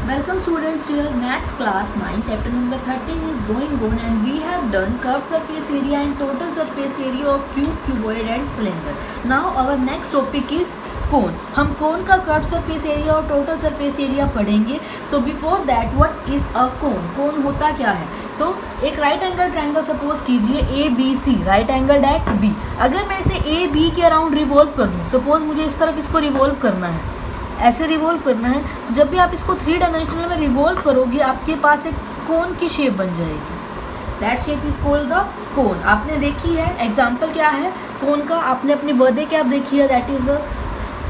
Welcome students to your maths class 9 chapter number 13 is going on and we have done curved surface area and total surface area of cube, cuboid and cylinder. Now our next topic is cone. हम cone का curved surface area और total surface area पढ़ेंगे. So before that what is a cone? Cone होता क्या है? So एक right angle triangle suppose कीजिए ABC, right angled at B. अगर मैं इसे AB के अराउंड रिवॉल्व कर दूँ, suppose मुझे इस तरफ इसको रिवॉल्व करना है, ऐसे रिवॉल्व करना है, तो जब भी आप इसको 3 डायमेंशनल में रिवॉल्व करोगे आपके पास एक कोन की शेप बन जाएगी. That shape is called the cone. आपने देखी है, एग्जाम्पल क्या है कोन का, आपने अपनी बर्थडे कैप देखी है, that is the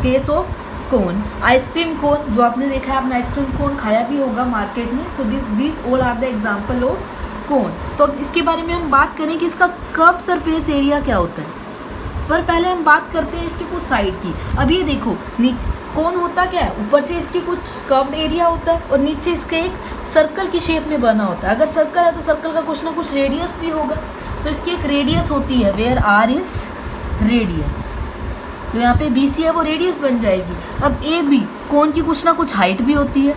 case of cone. Ice cream cone जो आपने देखा है, आपने आइसक्रीम कोन खाया भी होगा मार्केट में. So this all are the example of cone. तो इसके बारे में हम बात करें कि इसका कर्व्ड सरफेस एरिया क्या होता है, पर पहले हम बात करते हैं इसके कुछ साइड की. अब ये देखो, नीचे कोन होता क्या है, ऊपर से इसकी कुछ कर्व्ड एरिया होता है और नीचे इसके एक सर्कल की शेप में बना होता है. अगर सर्कल है तो सर्कल का कुछ ना कुछ रेडियस भी होगा, तो इसकी एक रेडियस होती है, वेयर आर इज रेडियस. तो यहाँ पे बी सी है वो रेडियस बन जाएगी. अब ए बी कोन की कुछ ना कुछ हाइट भी होती है,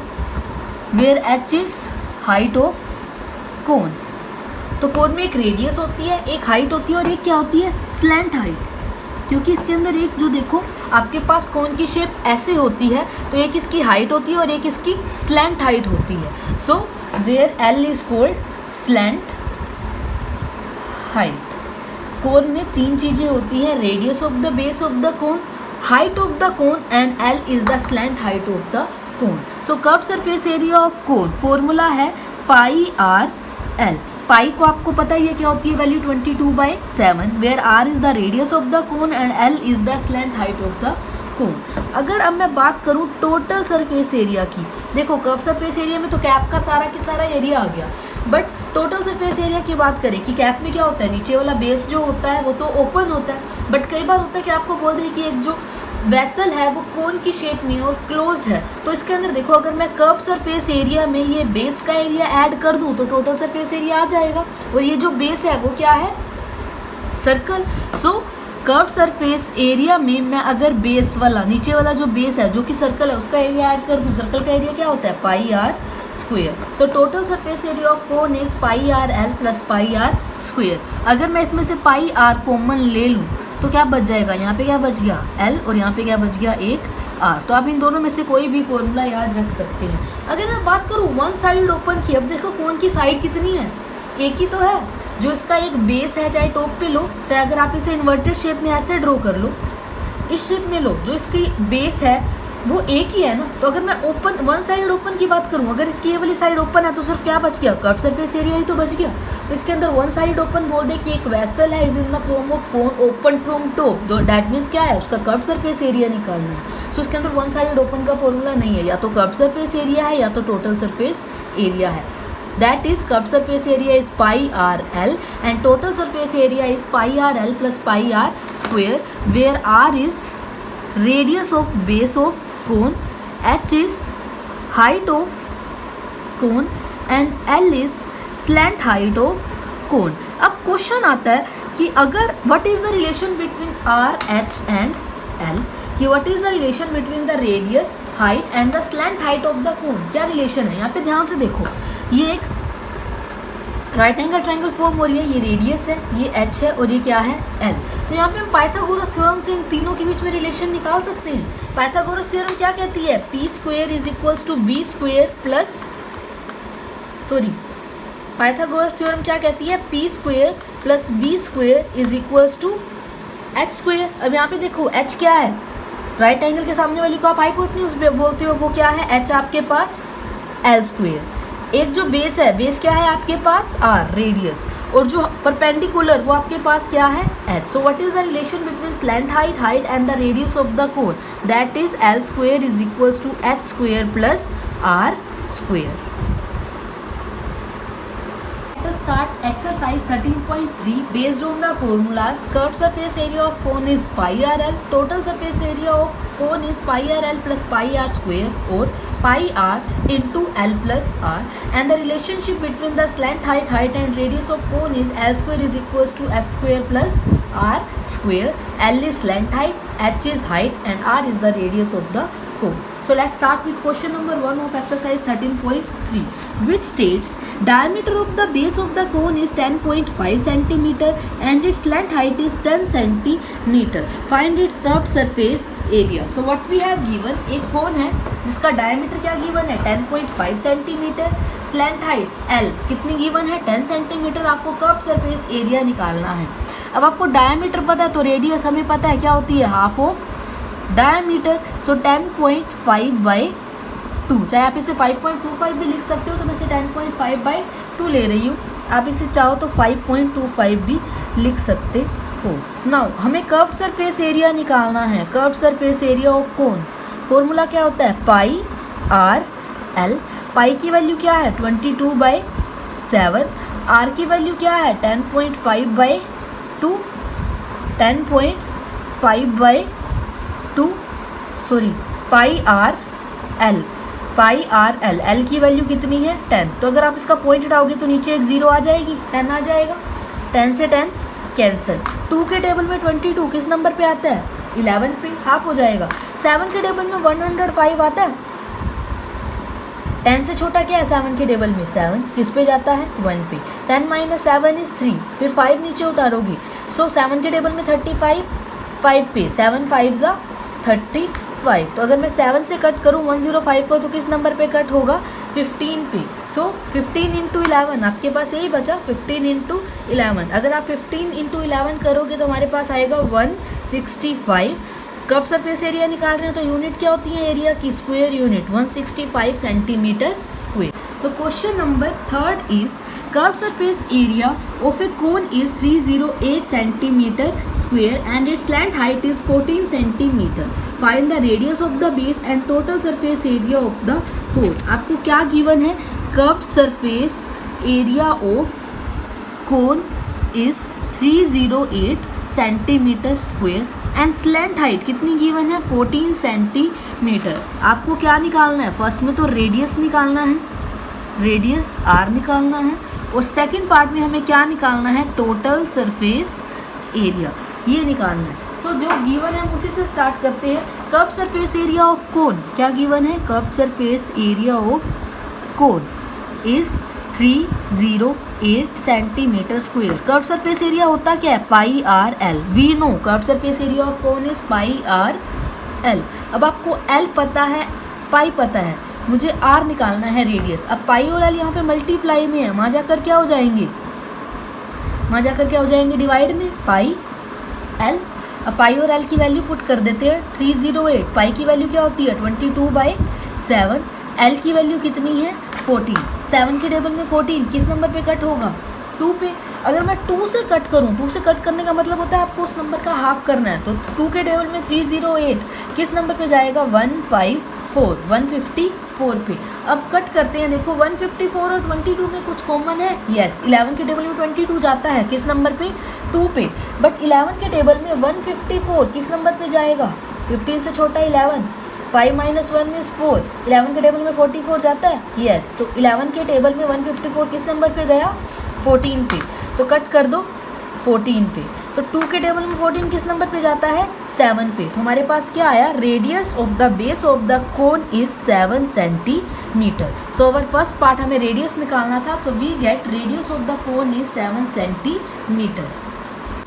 where H is height of cone. तो कोन में एक रेडियस होती है, एक हाइट होती है और एक क्या होती है, स्लैंट हाइट. क्योंकि इसके अंदर एक जो देखो आपके पास कोन की शेप ऐसे होती है, तो एक इसकी हाइट होती है और एक इसकी स्लैंट हाइट होती है. So where L is called slant height. Cone में 3 चीज़ें होती हैं, radius of the base of the cone, height of the cone and L is the slant height of the cone. So curved surface area of cone formula है pi are L. पाई को आपको पता ही है क्या होती है, value 22/7, where R is the radius of the cone and L is the slant height of the cone. अगर अब मैं बात करूं टोटल सरफेस एरिया की, देखो कर्व सरफेस एरिया में तो कैप का सारा एरिया आ गया, बट टोटल सरफेस एरिया की बात करें कि कैप में क्या होता है, नीचे वाला बेस जो होता है वो तो ओपन होता है, बट कई बार होता है कि आपको बोल दें कि एक जो वेसल है वो कोन की शेप में और क्लोज्ड है. तो इसके अंदर देखो, अगर मैं कर्व सरफेस एरिया में ये बेस का एरिया ऐड कर दूं तो टोटल सरफेस एरिया आ जाएगा, और ये जो बेस है वो क्या है, सर्कल. सो कर्व सरफेस एरिया में मैं अगर बेस वाला, नीचे वाला जो बेस है जो कि सर्कल है, उसका एरिया ऐड कर दूं, सर्कल का एरिया क्या होता है, pi r square. So total surface area of cone is pi are l plus pi r square. अगर मैं इसमें से पाई आर कॉमन ले लूँ तो क्या बच जाएगा, यहाँ पे क्या बच गया, एल, और यहाँ पे क्या बच गया, एक आर. तो आप इन दोनों में से कोई भी फॉर्मूला याद रख सकते हैं. अगर मैं बात करूँ वन साइड ओपन की, अब देखो कोन की साइड कितनी है, एक ही तो है. जो इसका एक बेस है, चाहे टॉप पे लो, चाहे अगर आप इसे इन्वर्टेड शेप में ऐसे ड्रॉ कर लो, इस शेप में लो, जो इसकी बेस है वो एक ही है ना. तो अगर मैं ओपन वन साइड ओपन की बात करूँ, अगर इसकी ये वाली साइड ओपन है तो सिर्फ क्या बच गया, कर्व सरफेस एरिया ही तो बच गया. तो इसके अंदर वन साइड ओपन बोल दे कि एक वेसल है, is in the form of cone open from top, that means क्या है, उसका कर्व सरफेस एरिया निकालना है. सो इसके अंदर वन साइड ओपन का फॉर्मूला नहीं है, या तो कर्व सरफेस एरिया है या तो टोटल सरफेस एरिया है. That is curved surface area is pi r l and total surface area is pi r l plus pi r square, where r is radius of base of cone, h is height of cone and l is slant height of cone. अब question आता है कि अगर what is the relation between r, h and l, कि what is the relation between the radius, height and the slant height of the cone. क्या relation है, यहाँ पे ध्यान से देखो, ये एक राइट एंगल ट्रायंगल फॉर्म हो रही है, ये रेडियस है, ये एच है और ये क्या है, एल. तो यहाँ पे हम पाइथागोरस थ्योरम से इन तीनों के बीच में रिलेशन निकाल सकते हैं. पाइथागोरस थ्योरम क्या कहती है, P square is equals to B square plus, sorry, Pythagoras theorem क्या कहती है, P square plus B square is equals to H square. अब यहाँ पे देखो एच क्या है, राइट एंगल के सामने वाली को आप हाइपोटेन्यूज बोलते हो, वो क्या है, एच आपके पास एल स्क्वेयर. एक जो बेस है, बेस क्या है आपके पास, आर, रेडियस, और जो परपेंडिकुलर वो आपके पास क्या है, H. So what is the relation between slant height and the radius of the cone, that is L square is equals to H square plus R square. Start exercise 13.3 based on the formulas. Curved surface area of cone is pi r l, total surface area of cone is pi r l plus pi r square or pi r into l plus r, and the relationship between the slant height and radius of cone is l square is equals to h square plus r square. L is slant height, h is height and r is the radius of the cone. So let's start with question number 1 of exercise 13.3, which states diameter of the base of the cone is 10.5 centimeter and its length height is 10 centimeter. Find its curved surface area. So what we have given, एक कोन है जिसका diameter क्या given है 10.5 centimetre, slant height L कितनी given है 10 centimetre. आपको curve surface area निकालना है. अब आपको डायमीटर पता है तो रेडियस हमें पता है क्या होती है, हाफ ऑफ डायमीटर. सो 10.5/2, चाहे आप इसे 5.25 भी लिख सकते हो, तो मैं इसे 10.5/2 ले रही हूँ. आप इसे चाहो तो 5.25 भी लिख सकते हो. नाउ हमें कर्व्ड सरफेस एरिया निकालना है. Curved surface area of cone, formula क्या होता है, पाई आर एल. पाई की वैल्यू क्या है 22/7, आर की वैल्यू क्या है 10.5/2, 10.5/2 sorry pi are L. Pi R L, L की वैल्यू कितनी है 10. तो अगर आप इसका पॉइंट हटाओगे तो नीचे एक 0 आ जाएगी, 10 आ जाएगा. 10 से 10 कैंसिल. 2 के टेबल में 22 किस नंबर पे आता है 11 पे, हाफ हो जाएगा. 7 के टेबल में 105 आता है. 10 से छोटा क्या है 7 के टेबल में, 7 किस पे जाता है 1 पे. 10 - 7 is 3, फिर 5 नीचे उतारोगे. सो 7 के टेबल में 35, 5 पे 7 5 ज़ा 35. तो अगर मैं 7 से कट करूँ 105 को तो किस नंबर पे कट होगा 15 पे. सो 15 × 11, आपके पास यही बचा 15 × 11. अगर आप 15 × 11 करोगे तो हमारे पास आएगा 165. कर्व सरफेस एरिया निकाल रहे हैं तो यूनिट क्या होती है एरिया की, square unit, 165 centimetre square. So question number 3 is curve surface area of A cone is 308 centimetre square and it's slant height is 14 centimetre. Find the radius of the base and total surface area of the कोन. आपको क्या given है, curve surface area of cone is 308 centimetre square and slant height कितनी given है 14 centimetre. आपको क्या निकालना है, first में तो रेडियस निकालना है, रेडियस आर निकालना है, और सेकंड पार्ट में हमें क्या निकालना है, टोटल सरफेस एरिया, ये निकालना है. सो जो गिवन है हम उसी से स्टार्ट करते हैं. Curve surface area of cone क्या गिवन है, curve surface area of cone is 308 centimetre square. Curve surface area होता क्या है, pi are l. We know curve surface area of cone is pi are l. अब आपको L पता है, पाई पता है, मुझे आर निकालना है रेडियस. अब पाई और एल यहाँ पे मल्टीप्लाई में है, वहाँ जाकर क्या हो जाएंगे, वहाँ जाकर क्या हो जाएंगे डिवाइड में, पाई एल. अब पाई और एल की वैल्यू पुट कर देते हैं 308. पाई की वैल्यू क्या होती है 22/7, एल की वैल्यू कितनी है 14. 7 के टेबल में 14 किस नंबर पे कट होगा 2 पे. अगर मैं 2 से कट करूँ, 2 से कट करने का मतलब होता है आपको उस नंबर का हाफ करना है. तो 2 के टेबल में 308 किस नंबर पे जाएगा 154, 154 पे. अब कट करते हैं, देखो 154 और 22 में कुछ कॉमन है, यस. 11 के टेबल में 22 जाता है किस नंबर पे 2 पे. बट 11 के टेबल में 154 किस नंबर पे जाएगा 15 से छोटा 11. 5 - 1 is 4. 11 के टेबल में 44 जाता है, यस. तो 11 के टेबल में 154 किस नंबर पे गया 14 पे. तो कट कर दो 14 पे. तो 2 के टेबल में 14 किस नंबर पे जाता है 7 पे. तो हमारे पास क्या आया, radius of the base of the cone is 7 centimetre. So our first part हमें रेडियस निकालना था. So we get radius of the cone is 7 centimetre.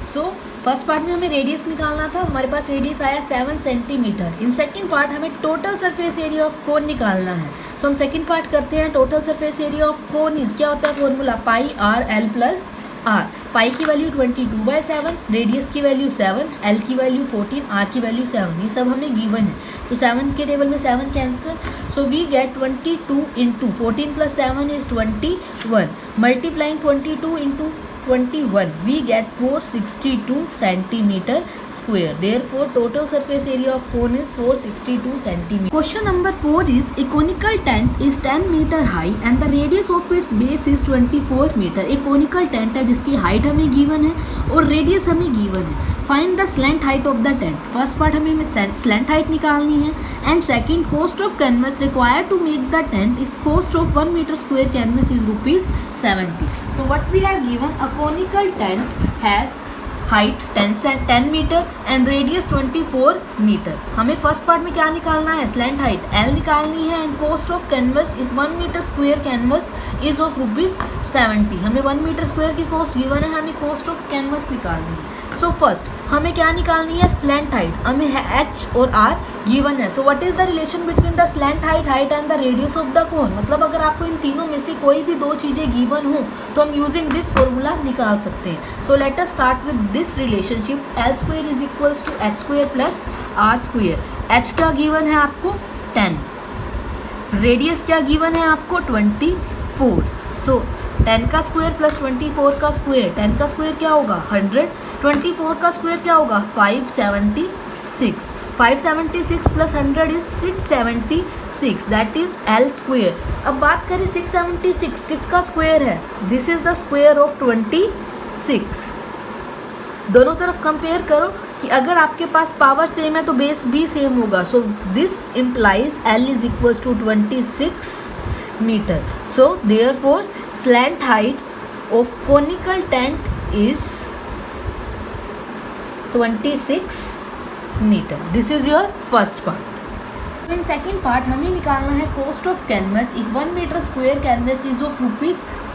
So first part में हमें रेडियस निकालना था, हमारे पास रेडियस आया 7 सेंटीमीटर. इन सेकंड पार्ट हमें total surface area of cone निकालना है. सो हम सेकंड पार्ट करते हैं. Total surface area of cone is क्या होता है formula, pi are l plus r. Pi की वैल्यू 22/7, रेडियस की वैल्यू 7, एल की वैल्यू 14, आर की वैल्यू 7. ये सब हमें गिवन है. तो 7 के टेबल में 7 cancel. So we get 22 × 14 + 7 is 21. Multiplying 22 × 21 we get 462 centimeter square. Therefore total surface area of cone is 462 centimeter. Question number 4 is a conical tent is 10 meter high and the radius of its base is 24 meter. एक conical tent है जिसकी height हमें given है और radius हमें given है. Find the slant height of the tent. First part हमें slant height निकालनी है and second cost of canvas required to make the tent. If cost of 1 meter square canvas is rupees 70. So what we have given, a conical tent has height 10 metre and radius 24 metre. हमें first part में क्या निकालना है, slant height L निकालनी है and cost of canvas if 1 metre square canvas is of ₹70। हमें 1 metre square की cost given है, हमें कॉस्ट ऑफ कैनवस निकालनी है। सो फर्स्ट हमें क्या निकालनी है, स्लैंट हाइट, हमें H और R गिवन है। सो what is the relation between the slant height and the radius of the कोन। मतलब अगर आपको इन तीनों में से कोई भी दो चीज़ें गिवन हो तो हम यूजिंग दिस फॉर्मूला निकाल सकते हैं। So let us start with this relationship, L square is equals to H square plus R square. H क्या गिवन है आपको 10, रेडियस क्या गिवन है आपको 24। सो 10 का स्क्वायर प्लस 24 का स्क्वायर, 10 का स्क्वायर क्या होगा 100, 24 का स्क्वायर क्या होगा 576, 576 plus 100 is 676, that is L square. अब बात करें 676 किसका स्क्वायर है, this is the square of 26। दोनों तरफ कंपेयर करो कि अगर आपके पास पावर सेम है तो बेस भी सेम होगा। So this implies L is equals to 26 meter. So therefore slant height of conical tent is 26 meter. This is your first part. In second part हमें निकालना है cost of canvas if 1 meter square canvas is of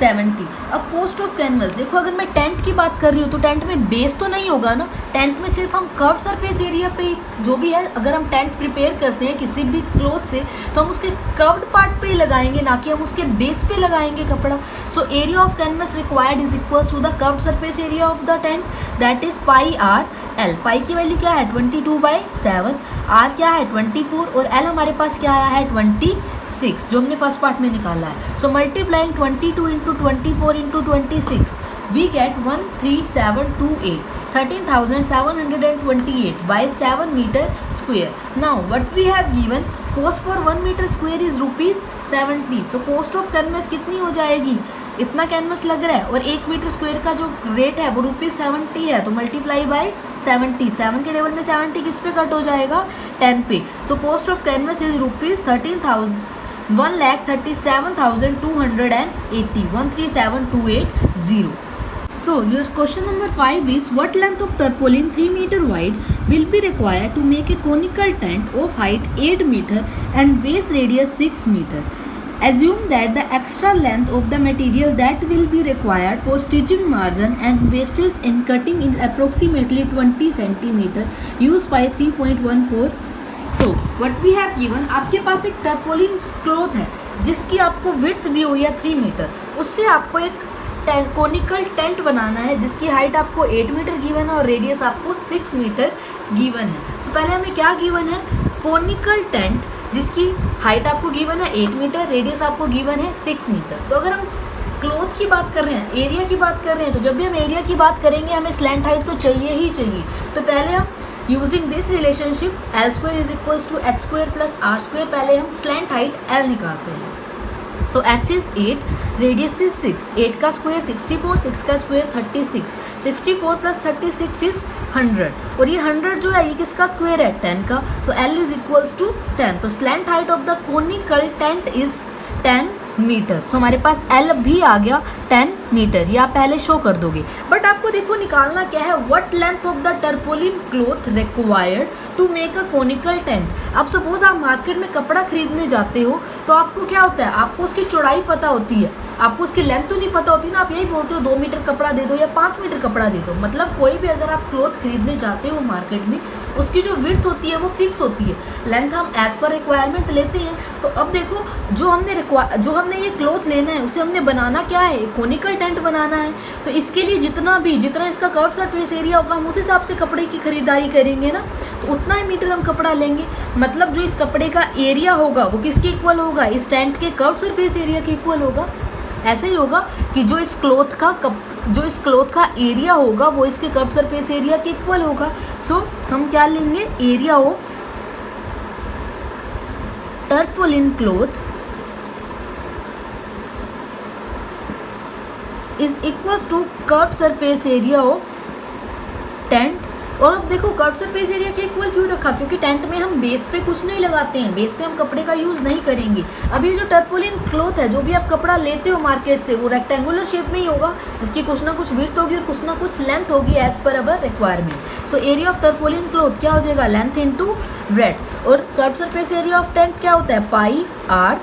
₹70। अब cost of canvas देखो, अगर मैं tent की बात कर रही हूँ तो टेंट में बेस तो नहीं होगा ना, टेंट में सिर्फ हम कर्व सरफेस एरिया पे जो भी है, अगर हम टेंट प्रिपेयर करते हैं किसी भी क्लॉथ से तो हम उसके कर्व्ड पार्ट पे ही लगाएंगे, ना कि हम उसके बेस पे लगाएंगे कपड़ा। So area of canvas required is equals to the curved surface area of the tent, that is πr/L। Pi की वैल्यू क्या है 22/7, R क्या है 24 और L हमारे पास क्या आया है 26 जो हमने फर्स्ट पार्ट में निकाला है। So multiplying 22 into 24 into 26 we get 13728, 13,728 by 7 meter square. Now what we have given, cost for 1 meter square is ₹70। So cost of canvas कितनी हो जाएगी, इतना कैनवस लग रहा है और 1 मीटर स्क्वायर का जो रेट है वो ₹70 है, तो मल्टीप्लाई बाय 70, 7 के टेबल में 70 किस पे कट हो जाएगा 10 पे। So cost of canvas is ₹1,37,280, 137,280। So your question number 5 is what length of tarpaulin 3 meter wide will be required to make a conical tent of height 8 meter and base radius 6 meter. Assume that the extra length of the material that will be required for stitching margin and wastage in cutting is approximately 20 centimeter. Use by 3.14. So what we have given, आपके पास एक tarpaulin cloth है जिसकी आपको width दी हुई है 3 metre, उससे आपको एक कोनिकल टेंट बनाना है जिसकी हाइट आपको 8 मीटर गिवन है और रेडियस आपको 6 मीटर गिवन है। सो पहले हमें क्या गिवन है, कोनिकल टेंट जिसकी हाइट आपको गिवन है 8 मीटर, रेडियस आपको गिवन है 6 मीटर। तो अगर हम क्लॉथ की बात कर रहे हैं, एरिया की बात कर रहे हैं, तो जब भी हम एरिया की बात करेंगे हमें स्लैंट हाइट तो चाहिए ही चाहिए। तो पहले हम using this relationship L square is equals to H square plus R square, पहले हम स्लैंट हाइट L निकालते हैं। So H is 8, radius is 6, 8 का स्क्वायर 64, 6 का स्क्वायर 36, 64 प्लस 36 इज 100 और ये 100 जो है ये किसका स्क्वायर है 10 का, तो L इज इक्वल्स टू 10। तो slant height of the conical tent is 10 metre. So हमारे पास L भी आ गया 10 मीटर, ये आप पहले शो कर दोगे। बट आपको देखो निकालना क्या है, what length of the tarpaulin cloth required to make a conical tent. अब सपोज आप मार्केट में कपड़ा खरीदने जाते हो तो आपको क्या होता है, आपको उसकी चौड़ाई पता होती है, आपको उसकी लेंथ तो नहीं पता होती ना, आप यही बोलते हो 2 मीटर कपड़ा दे दो या 5 मीटर कपड़ा दे दो। मतलब कोई भी अगर आप क्लॉथ खरीदने जाते हो मार्केट में, उसकी जो विड्थ होती है वो फिक्स होती है, लेंथ हम एज पर रिक्वायरमेंट लेते हैं। तो अब देखो जो हमने ये क्लॉथ लेना है उसे हमने बनाना क्या है, कोनिकल टेंट बनाना है। तो इसके लिए जितना इसका कर्व सरफेस एरिया होगा हम उस हिसाब से कपड़े की खरीदारी करेंगे ना, तो उतना ही मीटर हम कपड़ा लेंगे। मतलब जो इस कपड़े का एरिया होगा वो किसके इक्वल होगा, इस टेंट के कर्व सरफेस एरिया के इक्वल होगा। ऐसे ही होगा कि जो इस क्लॉथ का एरिया होगा वो इसके कर्व सरफेस एरिया के इक्वल होगा। सो हम क्या लेंगे, area of tarpaulin cloth is equals to curved surface area of tent और अब देखो कर्व सरफेस एरिया के इक्वल क्यों रखा, क्योंकि टेंट में हम बेस पे कुछ नहीं लगाते हैं, बेस पे हम कपड़े का यूज़ नहीं करेंगे। अब ये जो टर्पोलिन क्लॉथ है, जो भी आप कपड़ा लेते हो मार्केट से, वो रेक्टेंगुलर शेप में ही होगा, जिसकी कुछ ना कुछ विड्थ होगी और कुछ ना कुछ लेंथ होगी as per our requirement. So area of tarpaulin cloth क्या हो जाएगा, लेंथ इंटू ब्रेड्थ। और curve surface area of tent क्या होता है, पाई आर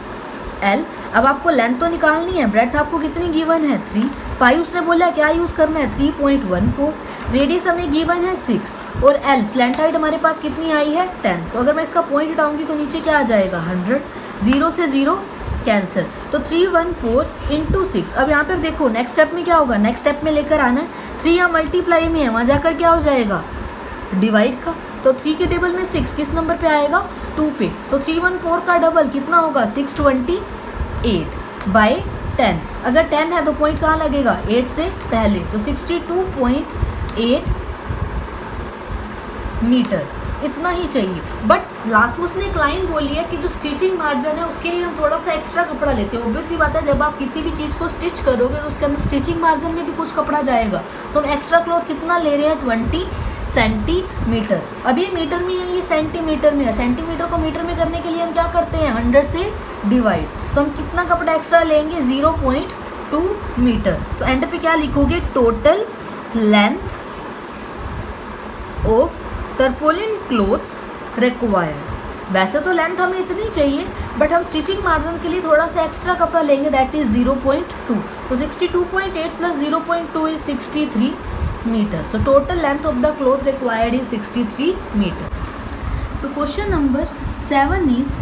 एल। अब आपको लेंथ तो निकालनी है, ब्रेड्थ आपको कितनी गिवन है 3, पाई उसने बोला क्या यूज़ करना है 3.14, रेडियस हमें गिवन है 6 और एल स्लैंट हाइट हमारे पास कितनी आई है 10। तो अगर मैं इसका पॉइंट हटाऊंगी तो नीचे क्या आ जाएगा 100, 0 से 0 कैंसिल, तो 314 इंटू 6। अब यहाँ पर देखो नेक्स्ट स्टेप में क्या होगा, नेक्स्ट स्टेप में लेकर आना है 3 या मल्टीप्लाई में है, वहाँ जाकर क्या हो जाएगा डिवाइड का, तो 3 के टेबल में 6 किस नंबर पे आएगा 2 पे, तो 314 का डबल कितना होगा 628 बाय 10। अगर 10 है तो पॉइंट कहाँ लगेगा 8 से पहले, तो 62.8 मीटर, इतना ही चाहिए। बट लास्ट में उसने एक लाइन बोली है कि जो स्टिचिंग मार्जिन है उसके लिए हम थोड़ा सा एक्स्ट्रा कपड़ा लेते हैं। ऑब्वियस ही बात है, जब आप किसी भी चीज़ को स्टिच करोगे तो उसके अंदर स्टिचिंग मार्जिन में भी कुछ कपड़ा जाएगा, तो हम एक्स्ट्रा क्लॉथ कितना ले रहे हैं 20 सेंटीमीटर। अब ये मीटर में है, ये सेंटीमीटर में है, सेंटीमीटर को मीटर में करने के लिए हम क्या करते हैं 100 से डिवाइड, तो हम कितना कपड़ा एक्स्ट्रा लेंगे 0.2 मीटर। तो एंड पे क्या लिखोगे, total length of tarpaulin cloth required. वैसे तो लेंथ हमें इतनी चाहिए, बट हम स्टिचिंग मार्जिन के लिए थोड़ा सा एक्स्ट्रा कपड़ा लेंगे, दैट इज 0.2, तो 62.8 plus 0.2 is 63 meter. So total length of the cloth required is 63 meter. So question number 7 is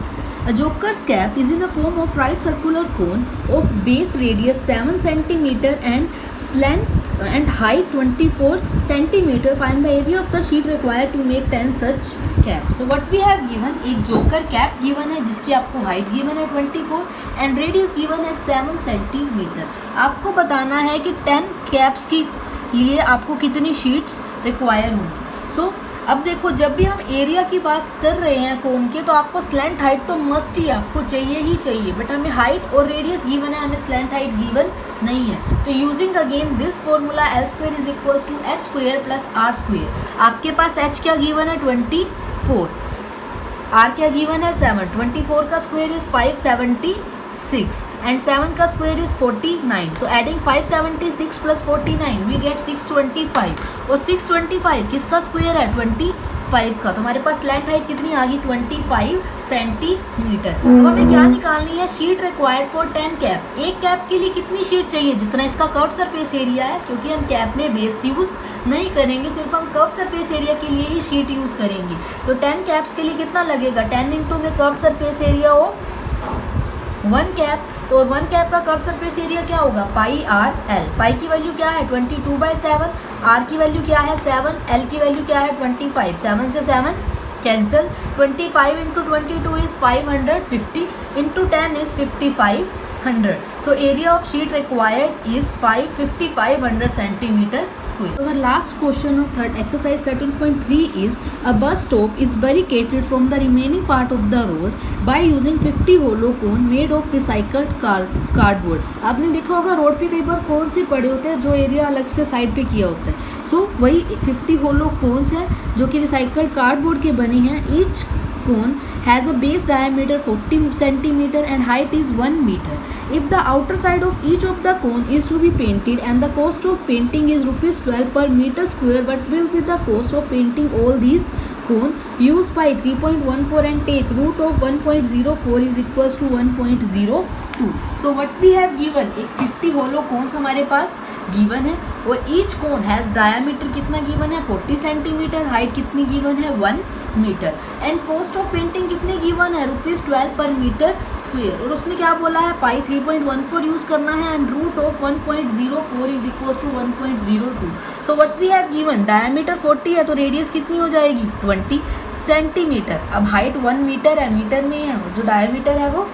a joker's cap is in a form of right circular cone of base radius 7 centimeter and slant and height 24 centimeter. Find the area of the sheet required to make 10 such cap. So what we have given, एक joker cap given है जिसकी आपको height given है 24 and radius given है 7 centimeter. आपको बताना है कि 10 caps की लिए आपको कितनी शीट्स रिक्वायर होंगी। सो अब देखो, जब भी हम एरिया की बात कर रहे हैं कोन के, तो आपको स्लैंट हाइट तो मस्ट ही आपको चाहिए ही चाहिए, बट हमें हाइट और रेडियस गिवन है, हमें स्लैंट हाइट गिवन नहीं है। तो using again this formula L square is equals to H square plus R square. आपके पास एच क्या गिवन है 24, आर क्या गिवन है 7, 24 का स्क्वायर इज 576 एंड 7 का स्क्वायर इज 49। तो एडिंग 576 प्लस 49 वी गेट 625 और 625 किसका स्क्वायर है 25 का। तो हमारे पास स्लैंट हाइट कितनी आ गई 25 सेंटीमीटर। अब हमें क्या निकालनी है, शीट रिक्वायर्ड फॉर 10 कैप। एक कैप के लिए कितनी शीट चाहिए, जितना इसका कर्व सरफेस एरिया है, क्योंकि हम कैप में बेस यूज़ नहीं करेंगे, सिर्फ हम कर्व सरफेस एरिया के लिए ही शीट यूज़ करेंगे। तो 10 कैप्स के लिए कितना लगेगा, 10 इंटू में curve surface area of 1 cap, तो 1 कैप का कर्व सरफेस एरिया क्या होगा पाई आर एल। पाई की वैल्यू क्या है 22/7, आर की वैल्यू क्या है 7, एल की वैल्यू क्या है 25, 7 से 7 cancel, 25 into 22 is 550 into 10 is 5500। So area of sheet required is 5500 centimetre square. Our last question of exercise 13.3 is a bus stop is barricaded from the remaining part of the road by using 50 hollow cone made of recycled cardboard। आपने देखा होगा road पे कई बार कौन से पड़े होते हैं जो एरिया अलग से साइड पे किया होता है। सो वही 50 hollow cones हैं जो कि रिसाइकल्ड कार्डबोर्ड के बने हैं। Each cone has a base diameter 40 centimeter and height is 1 meter. If the outer side of each of the cone is to be painted and the cost of painting is ₹12 per meter square, what will be the cost of painting all these cone? Use pi 3.14 and take root of 1.04 is equals to 1.02. So what we have given, एक 50 hollow cones हमारे पास given है और each cone has diameter कितना given है 40 centimetre, height कितनी given है 1 metre and cost of painting कितने given है ₹12 per meter square। और उसने क्या बोला है pi 3.14 यूज़ करना है and root of 1.04 is equals to 1.02। So what we have given, diameter 40 है तो radius कितनी हो जाएगी 20 सेंटीमीटर। अब हाइट 1 मीटर है, मीटर में है, जो डायमीटर है वो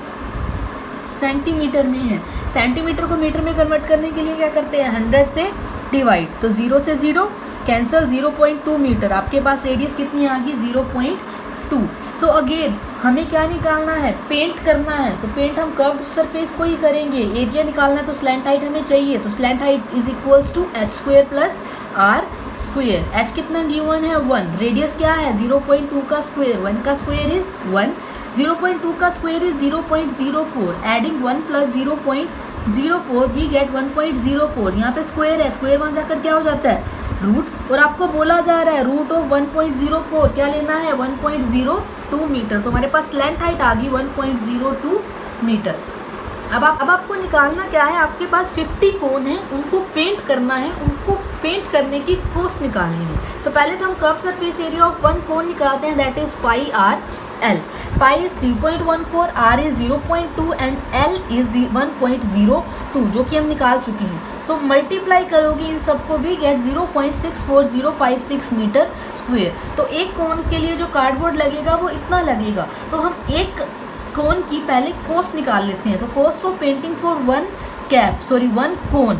सेंटीमीटर में है। सेंटीमीटर को मीटर में कन्वर्ट करने के लिए क्या करते हैं 100 से डिवाइड, तो 0 से 0 कैंसिल, 0.2 मीटर। आपके पास रेडियस कितनी आ गई 0.2। सो अगेन हमें क्या निकालना है, पेंट करना है, तो पेंट हम कर्व्ड सरफेस को ही करेंगे। एरिया निकालना है तो स्लैंट हाइट हमें चाहिए, तो slant height is equals to H square plus R square, h कितना गिवन है 1, रेडियस क्या है 0.2 का स्क्वेयर, 1 का स्क्वेयर इज 1, 0.2 का square is 0.04, adding 1 plus 0.04 we get 1.04, यहाँ पे स्क्वेयर है, स्क्वेयर वहाँ जाकर क्या हो जाता है रूट, और आपको बोला जा रहा है रूट ऑफ 1.04 क्या लेना है 1.02 मीटर, तो हमारे पास लेंथ हाइट आ गई 1.02 मीटर। अब आपको निकालना क्या है, आपके पास 50 कोन है, उनको पेंट करना है, उनको पेंट करने की कॉस्ट निकालनी है। तो पहले तो हम curve surface area of one cone निकालते हैं, that is pi are L, pi is 3.14, R is 0.2 and L is 1.02 जो कि हम निकाल चुके हैं। सो मल्टीप्लाई करोगे इन सबको भी गेट 0.64056 मीटर स्क्वेयर। तो एक कोन के लिए जो कार्डबोर्ड लगेगा वो इतना लगेगा, तो हम एक कोन की पहले कॉस्ट निकाल लेते हैं। तो cost of painting for one कोन,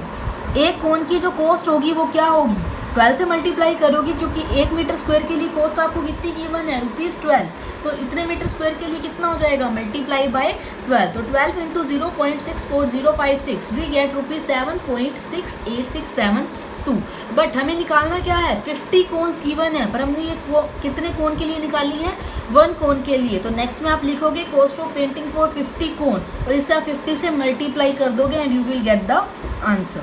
एक कोन की जो कॉस्ट होगी वो क्या होगी 12 से मल्टीप्लाई करोगी, क्योंकि 1 मीटर स्क्वायर के लिए कॉस्ट आपको कितनी गिवन है ₹12, तो इतने मीटर स्क्वायर के लिए कितना हो जाएगा मल्टीप्लाई बाय 12, तो 12 इंटू 0.64056 वी गेट ₹7.68672। बट हमें निकालना क्या है 50 कोन्स गिवन है, पर हमने ये कितने कोन के लिए निकाली है 1 कोन के लिए। तो नेक्स्ट में आप लिखोगे कॉस्ट ऑफ पेंटिंग फॉर 50 कोन और इससे आप 50 से मल्टीप्लाई कर दोगे and you will get the answer.